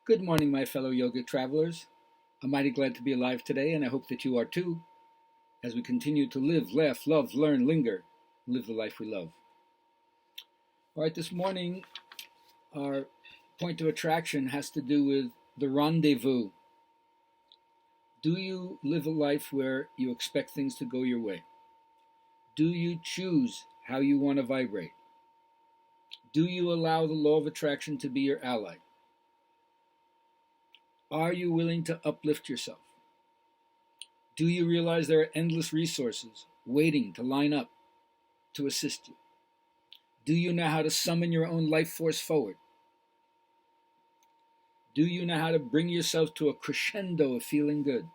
Good morning, my fellow yoga travelers. I'm mighty glad to be alive today, and I hope that you are too, as we continue to live, laugh, love, learn, linger, and live the life we love. All right, this morning, our point of attraction has to do with the rendezvous. Do you live a life where you expect things to go your way? Do you choose how you want to vibrate? Do you allow the law of attraction to be your ally? Are you willing to uplift yourself? Do you realize there are endless resources waiting to line up to assist you? Do you know how to summon your own life force forward? Do you know how to bring yourself to a crescendo of feeling good?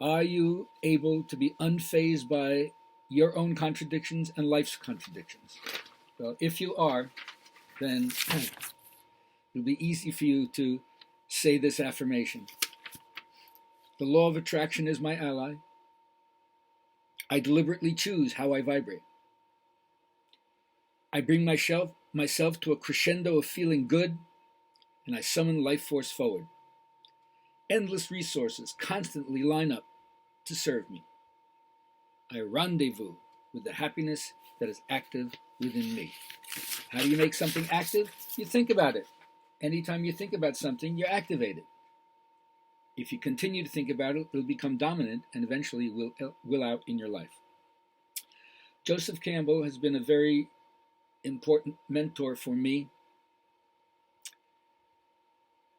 Are you able to be unfazed by your own contradictions and life's contradictions? Well, if you are, then it'll be easy for you to say this affirmation. The law of attraction is my ally. I deliberately choose how I vibrate. I bring myself to a crescendo of feeling good, and I summon life force forward. Endless resources constantly line up to serve me. I rendezvous with the happiness that is active within me. How do you make something active? You think about it. Anytime you think about something, you activate it. If you continue to think about it, it'll become dominant and eventually will out in your life. Joseph Campbell has been a very important mentor for me.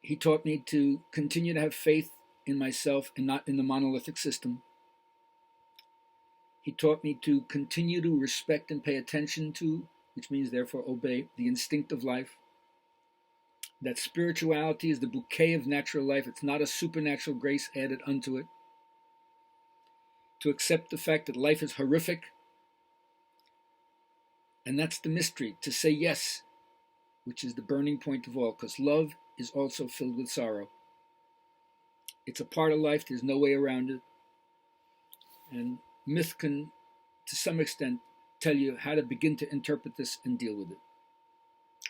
He taught me to continue to have faith in myself and not in the monolithic system. He taught me to continue to respect and pay attention to, which means therefore obey, the instinct of life. That spirituality is the bouquet of natural life. It's not a supernatural grace added unto it. To accept the fact that life is horrific, and that's the mystery. To say yes, which is the burning point of all, because love is also filled with sorrow. It's a part of life. There's no way around it. And myth can, to some extent, tell you how to begin to interpret this and deal with it.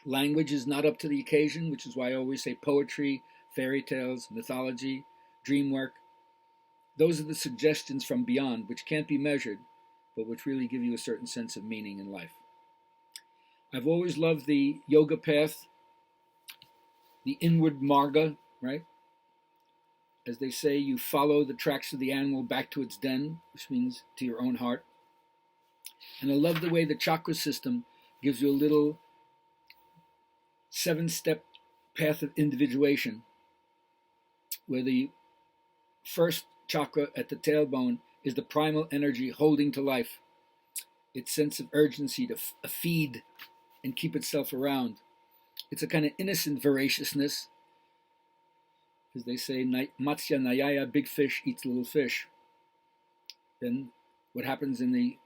Language is not up to the occasion, which is why I always say poetry, fairy tales, mythology, dream work. Those are the suggestions from beyond, which can't be measured, but which really give you a certain sense of meaning in life. I've always loved the yoga path, the inward marga, right? As they say, you follow the tracks of the animal back to its den, which means to your own heart. And I love the way the chakra system gives you a little 7-step path of individuation, where the first chakra at the tailbone is the primal energy holding to life, its sense of urgency to feed and keep itself around. It's a kind of innocent voraciousness. As they say, Matsya Nayaya, big fish eats little fish. Then what happens in the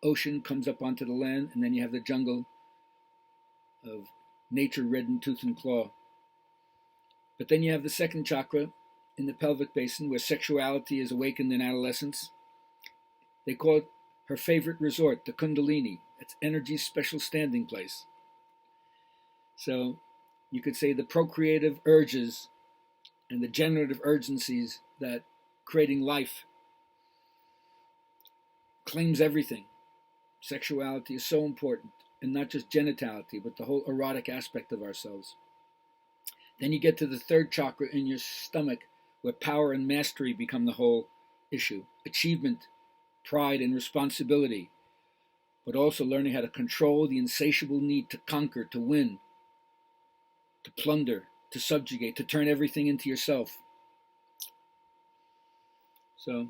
ocean comes up onto the land, and then you have the jungle of nature red in tooth and claw. But then you have the second chakra in the pelvic basin, where sexuality is awakened in adolescence. They call it her favorite resort, the Kundalini. It's energy's special standing place. So you could say the procreative urges and the generative urgencies that creating life claims everything. Sexuality is so important, and not just genitality, but the whole erotic aspect of ourselves. Then you get to the third chakra in your stomach, where power and mastery become the whole issue. Achievement, pride, and responsibility, but also learning how to control the insatiable need to conquer, to win, to plunder, to subjugate, to turn everything into yourself. So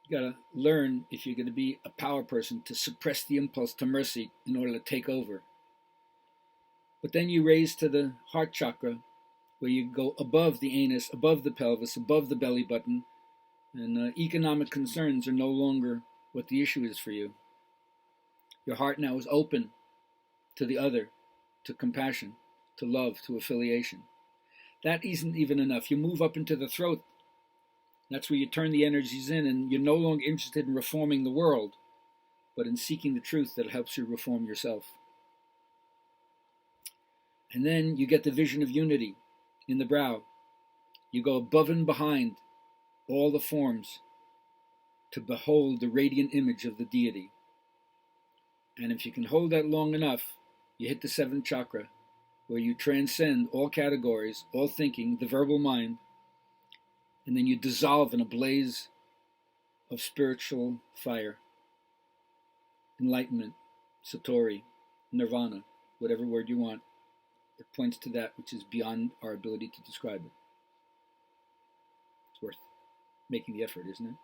you got to learn, if you're going to be a power person, to suppress the impulse to mercy in order to take over. But then you raise to the heart chakra, where you go above the anus, above the pelvis, above the belly button, and economic concerns are no longer what the issue is for you. Your heart now is open to the other, to compassion, to love, to affiliation. That isn't even enough. You move up into the throat. That's where you turn the energies in, and you're no longer interested in reforming the world, but in seeking the truth that helps you reform yourself. And then you get the vision of unity in the brow. You go above and behind all the forms to behold the radiant image of the deity. And if you can hold that long enough, you hit the seventh chakra, where you transcend all categories, all thinking, the verbal mind, and then you dissolve in a blaze of spiritual fire, enlightenment, satori, nirvana, whatever word you want. It points to that which is beyond our ability to describe it. It's worth making the effort, isn't it?